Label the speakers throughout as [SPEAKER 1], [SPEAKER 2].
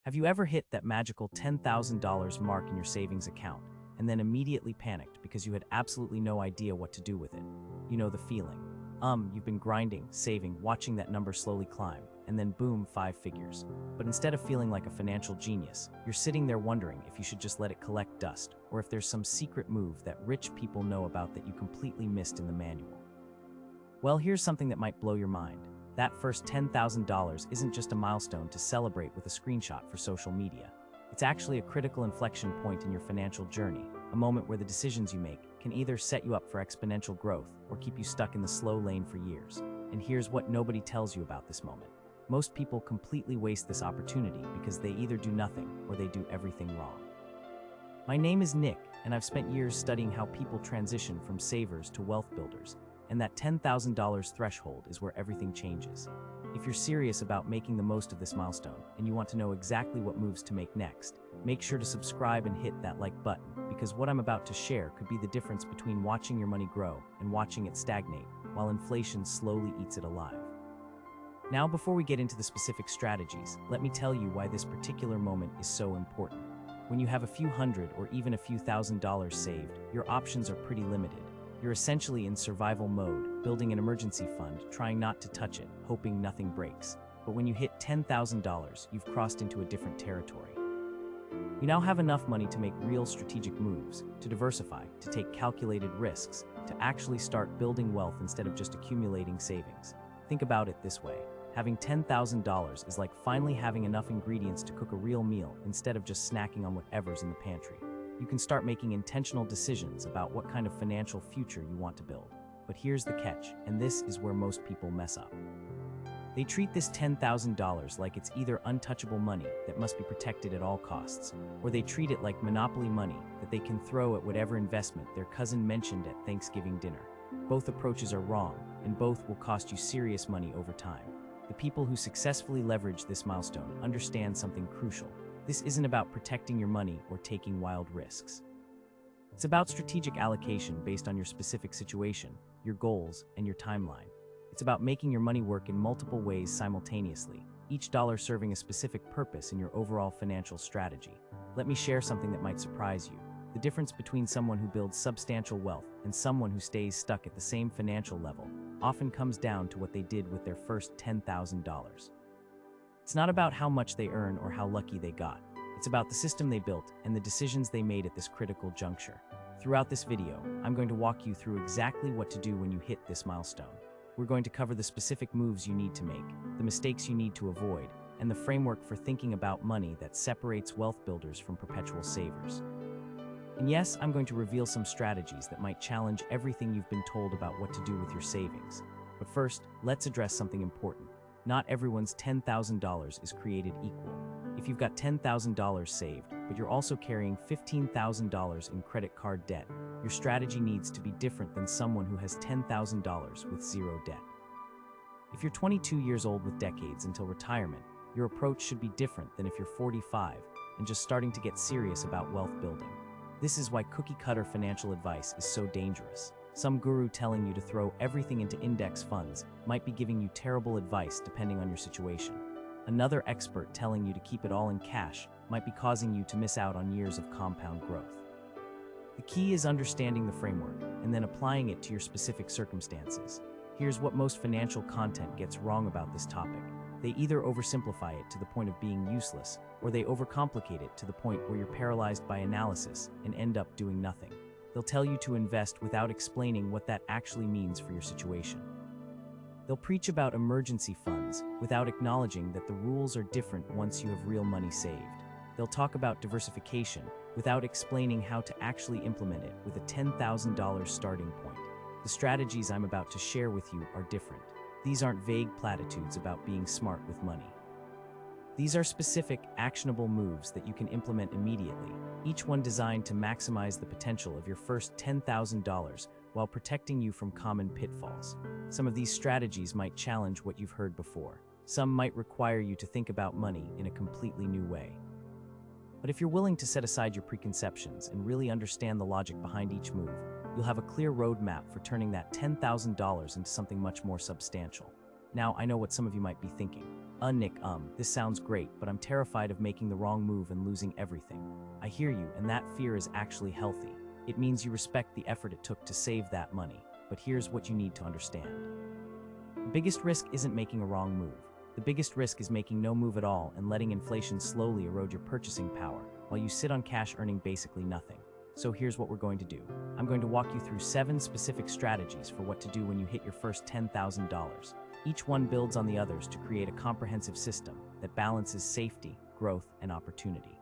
[SPEAKER 1] Have you ever hit that magical $10,000 mark in your savings account and then immediately panicked because you had absolutely no idea what to do with it? You know the feeling. You've been grinding, saving, watching that number slowly climb, and then boom, 5 figures. But instead of feeling like a financial genius, you're sitting there wondering if you should just let it collect dust, or if there's some secret move that rich people know about that you completely missed in the manual. Well, here's something that might blow your mind. That first $10,000 isn't just a milestone to celebrate with a screenshot for social media. It's actually a critical inflection point in your financial journey, a moment where the decisions you make can either set you up for exponential growth or keep you stuck in the slow lane for years. And here's what nobody tells you about this moment. Most people completely waste this opportunity because they either do nothing or they do everything wrong. My name is Nick, and I've spent years studying how people transition from savers to wealth builders, and that $10,000 threshold is where everything changes. If you're serious about making the most of this milestone and you want to know exactly what moves to make next, make sure to subscribe and hit that like button, because what I'm about to share could be the difference between watching your money grow and watching it stagnate while inflation slowly eats it alive. Now, before we get into the specific strategies, let me tell you why this particular moment is so important. When you have a few hundred or even a few $1,000s saved, your options are pretty limited. You're essentially in survival mode, building an emergency fund, trying not to touch it, hoping nothing breaks. But when you hit $10,000, you've crossed into a different territory. You now have enough money to make real strategic moves, to diversify, to take calculated risks, to actually start building wealth instead of just accumulating savings. Think about it this way. Having $10,000 is like finally having enough ingredients to cook a real meal instead of just snacking on whatever's in the pantry. You can start making intentional decisions about what kind of financial future you want to build. But here's the catch, and this is where most people mess up. They treat this $10,000 like it's either untouchable money that must be protected at all costs, or they treat it like monopoly money that they can throw at whatever investment their cousin mentioned at Thanksgiving dinner. Both approaches are wrong, and both will cost you serious money over time. The people who successfully leverage this milestone understand something crucial. This isn't about protecting your money or taking wild risks. It's about strategic allocation based on your specific situation, your goals, and your timeline. It's about making your money work in multiple ways simultaneously, each dollar serving a specific purpose in your overall financial strategy. Let me share something that might surprise you. The difference between someone who builds substantial wealth and someone who stays stuck at the same financial level often comes down to what they did with their first $10,000. It's not about how much they earn or how lucky they got. It's about the system they built and the decisions they made at this critical juncture. Throughout this video, I'm going to walk you through exactly what to do when you hit this milestone. We're going to cover the specific moves you need to make, the mistakes you need to avoid, and the framework for thinking about money that separates wealth builders from perpetual savers. And yes, I'm going to reveal some strategies that might challenge everything you've been told about what to do with your savings. But first, let's address something important. Not everyone's $10,000 is created equal. If you've got $10,000 saved, but you're also carrying $15,000 in credit card debt, your strategy needs to be different than someone who has $10,000 with zero debt. If you're 22 years old with decades until retirement, your approach should be different than if you're 45 and just starting to get serious about wealth building. This is why cookie-cutter financial advice is so dangerous. Some guru telling you to throw everything into index funds might be giving you terrible advice depending on your situation. Another expert telling you to keep it all in cash might be causing you to miss out on years of compound growth. The key is understanding the framework and then applying it to your specific circumstances. Here's what most financial content gets wrong about this topic. They either oversimplify it to the point of being useless, or they overcomplicate it to the point where you're paralyzed by analysis and end up doing nothing. They'll tell you to invest without explaining what that actually means for your situation. They'll preach about emergency funds without acknowledging that the rules are different once you have real money saved. They'll talk about diversification without explaining how to actually implement it with a $10,000 starting point. The strategies I'm about to share with you are different. These aren't vague platitudes about being smart with money. These are specific, actionable moves that you can implement immediately, each one designed to maximize the potential of your first $10,000 while protecting you from common pitfalls. Some of these strategies might challenge what you've heard before. Some might require you to think about money in a completely new way. But if you're willing to set aside your preconceptions and really understand the logic behind each move, you'll have a clear roadmap for turning that $10,000 into something much more substantial. Now, I know what some of you might be thinking. Nick, this sounds great, but I'm terrified of making the wrong move and losing everything. I hear you, and that fear is actually healthy. It means you respect the effort it took to save that money. But here's what you need to understand. The biggest risk isn't making a wrong move. The biggest risk is making no move at all and letting inflation slowly erode your purchasing power while you sit on cash earning basically nothing. So here's what we're going to do. I'm going to walk you through 7 specific strategies for what to do when you hit your first $10,000. Each one builds on the others to create a comprehensive system that balances safety, growth, and opportunity.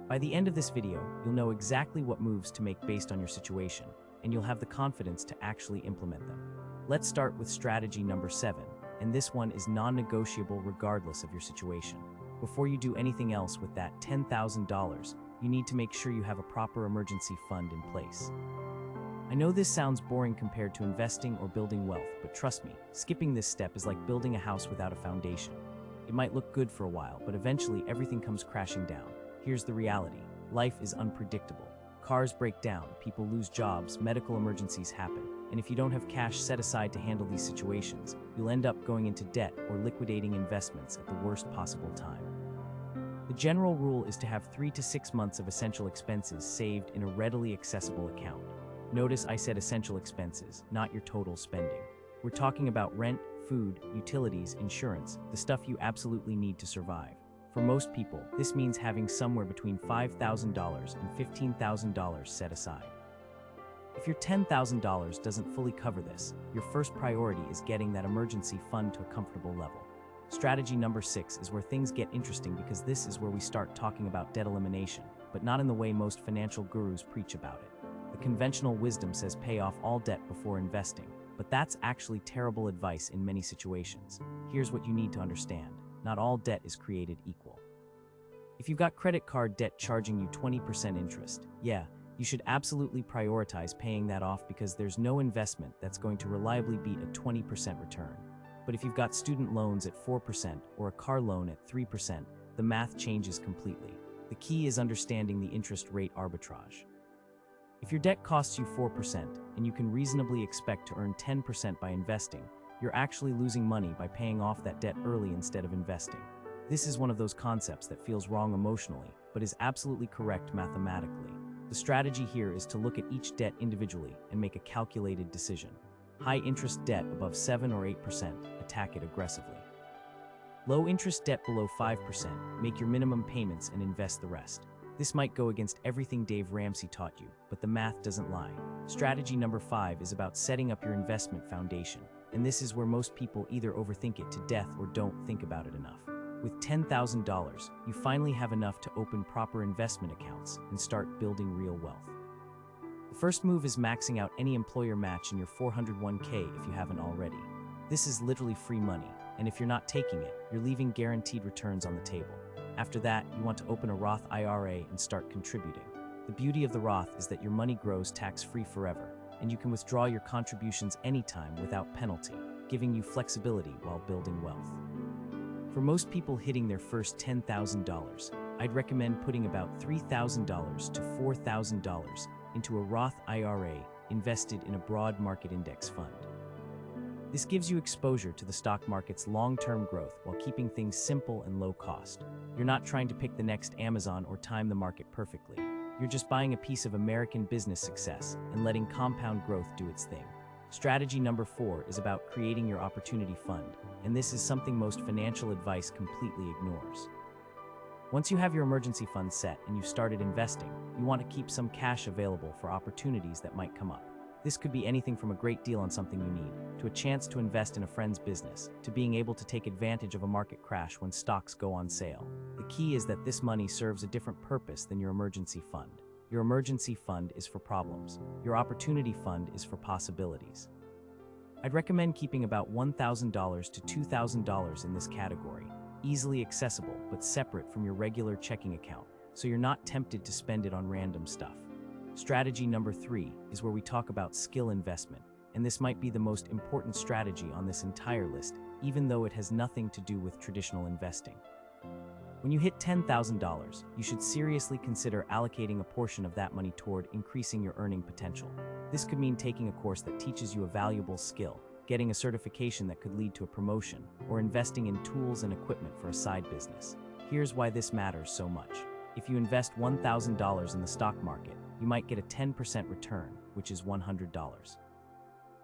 [SPEAKER 1] By the end of this video, you'll know exactly what moves to make based on your situation, and you'll have the confidence to actually implement them. Let's start with strategy number 7, and this one is non-negotiable regardless of your situation. Before you do anything else with that $10,000, you need to make sure you have a proper emergency fund in place. I know this sounds boring compared to investing or building wealth, but trust me, skipping this step is like building a house without a foundation. It might look good for a while, but eventually everything comes crashing down. Here's the reality. Life is unpredictable. Cars break down, people lose jobs, medical emergencies happen, and if you don't have cash set aside to handle these situations, you'll end up going into debt or liquidating investments at the worst possible time. The general rule is to have 3 to 6 months of essential expenses saved in a readily accessible account. Notice I said essential expenses, not your total spending. We're talking about rent, food, utilities, insurance, the stuff you absolutely need to survive. For most people, this means having somewhere between $5,000 and $15,000 set aside. If your $10,000 doesn't fully cover this, your first priority is getting that emergency fund to a comfortable level. Strategy number 6 is where things get interesting because this is where we start talking about debt elimination, but not in the way most financial gurus preach about it. The conventional wisdom says pay off all debt before investing, but that's actually terrible advice in many situations. Here's what you need to understand. Not all debt is created equal. If you've got credit card debt charging you 20% interest, yeah, you should absolutely prioritize paying that off because there's no investment that's going to reliably beat a 20% return. But if you've got student loans at 4% or a car loan at 3%, the math changes completely. The key is understanding the interest rate arbitrage. If your debt costs you 4% and you can reasonably expect to earn 10% by investing, you're actually losing money by paying off that debt early instead of investing. This is one of those concepts that feels wrong emotionally, but is absolutely correct mathematically. The strategy here is to look at each debt individually and make a calculated decision. High-interest debt above 7 or 8%, attack it aggressively. Low-interest debt below 5%, make your minimum payments and invest the rest. This might go against everything Dave Ramsey taught you, but the math doesn't lie. Strategy number 5 is about setting up your investment foundation, and this is where most people either overthink it to death or don't think about it enough. With $10,000, you finally have enough to open proper investment accounts and start building real wealth. The first move is maxing out any employer match in your 401k if you haven't already. This is literally free money, and if you're not taking it, you're leaving guaranteed returns on the table. After that, you want to open a Roth IRA and start contributing. The beauty of the Roth is that your money grows tax-free forever, and you can withdraw your contributions anytime without penalty, giving you flexibility while building wealth. For most people hitting their first $10,000, I'd recommend putting about $3,000 to $4,000 into a Roth IRA invested in a broad market index fund. This gives you exposure to the stock market's long-term growth while keeping things simple and low cost. You're not trying to pick the next Amazon or time the market perfectly. You're just buying a piece of American business success and letting compound growth do its thing. Strategy number 4 is about creating your opportunity fund, and this is something most financial advice completely ignores. Once you have your emergency fund set and you've started investing, you want to keep some cash available for opportunities that might come up. This could be anything from a great deal on something you need, to a chance to invest in a friend's business, to being able to take advantage of a market crash when stocks go on sale. The key is that this money serves a different purpose than your emergency fund. Your emergency fund is for problems. Your opportunity fund is for possibilities. I'd recommend keeping about $1,000 to $2,000 in this category, easily accessible but separate from your regular checking account, so you're not tempted to spend it on random stuff. Strategy number 3 is where we talk about skill investment, and this might be the most important strategy on this entire list, even though it has nothing to do with traditional investing. When you hit $10,000, you should seriously consider allocating a portion of that money toward increasing your earning potential. This could mean taking a course that teaches you a valuable skill, getting a certification that could lead to a promotion, or investing in tools and equipment for a side business. Here's why this matters so much. If you invest $1,000 in the stock market, you might get a 10% return, which is $100.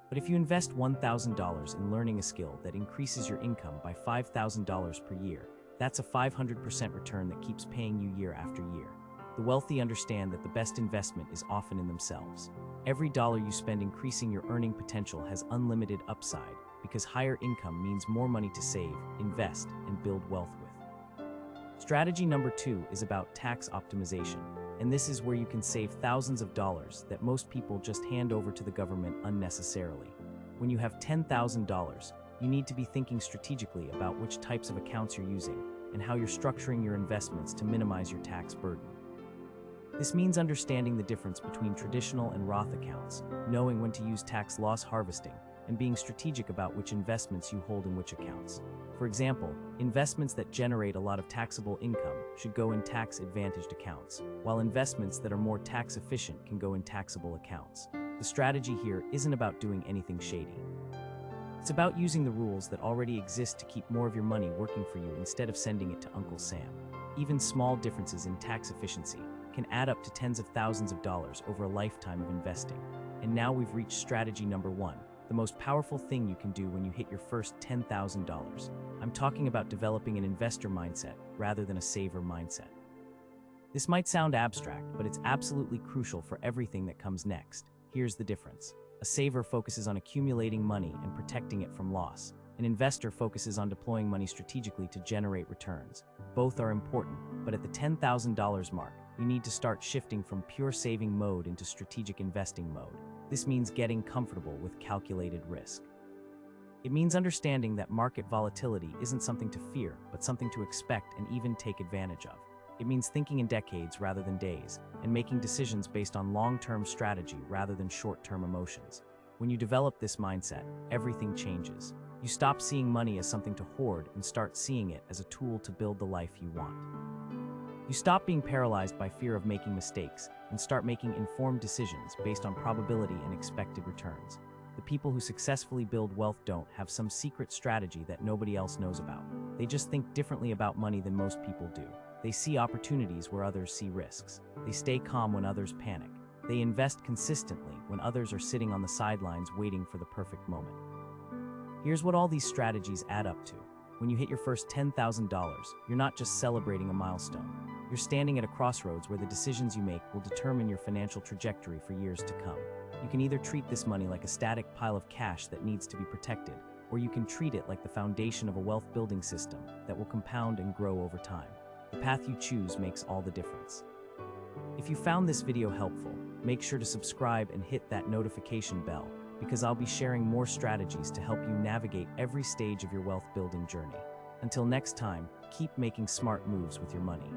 [SPEAKER 1] But if you invest $1,000 in learning a skill that increases your income by $5,000 per year, that's a 500% return that keeps paying you year after year. The wealthy understand that the best investment is often in themselves. Every dollar you spend increasing your earning potential has unlimited upside, because higher income means more money to save, invest, and build wealth with. Strategy number 2 is about tax optimization, and this is where you can save thousands of dollars that most people just hand over to the government unnecessarily. When you have $10,000, you need to be thinking strategically about which types of accounts you're using and how you're structuring your investments to minimize your tax burden. This means understanding the difference between traditional and Roth accounts, knowing when to use tax loss harvesting, and being strategic about which investments you hold in which accounts. For example, investments that generate a lot of taxable income should go in tax-advantaged accounts, while investments that are more tax-efficient can go in taxable accounts. The strategy here isn't about doing anything shady. It's about using the rules that already exist to keep more of your money working for you instead of sending it to Uncle Sam. Even small differences in tax efficiency can add up to tens of thousands of dollars over a lifetime of investing. And now we've reached strategy number 1, the most powerful thing you can do when you hit your first $10,000. I'm talking about developing an investor mindset rather than a saver mindset. This might sound abstract, but it's absolutely crucial for everything that comes next. Here's the difference. A saver focuses on accumulating money and protecting it from loss. An investor focuses on deploying money strategically to generate returns. Both are important, but at the $10,000 mark, you need to start shifting from pure saving mode into strategic investing mode. This means getting comfortable with calculated risk. It means understanding that market volatility isn't something to fear, but something to expect and even take advantage of. It means thinking in decades rather than days, and making decisions based on long-term strategy rather than short-term emotions. When you develop this mindset, everything changes. You stop seeing money as something to hoard and start seeing it as a tool to build the life you want. You stop being paralyzed by fear of making mistakes and start making informed decisions based on probability and expected returns. The people who successfully build wealth don't have some secret strategy that nobody else knows about. They just think differently about money than most people do. They see opportunities where others see risks. They stay calm when others panic. They invest consistently when others are sitting on the sidelines waiting for the perfect moment. Here's what all these strategies add up to. When you hit your first $10,000, you're not just celebrating a milestone. You're standing at a crossroads where the decisions you make will determine your financial trajectory for years to come. You can either treat this money like a static pile of cash that needs to be protected, or you can treat it like the foundation of a wealth-building system that will compound and grow over time. The path you choose makes all the difference. If you found this video helpful, make sure to subscribe and hit that notification bell, because I'll be sharing more strategies to help you navigate every stage of your wealth-building journey. Until next time, keep making smart moves with your money.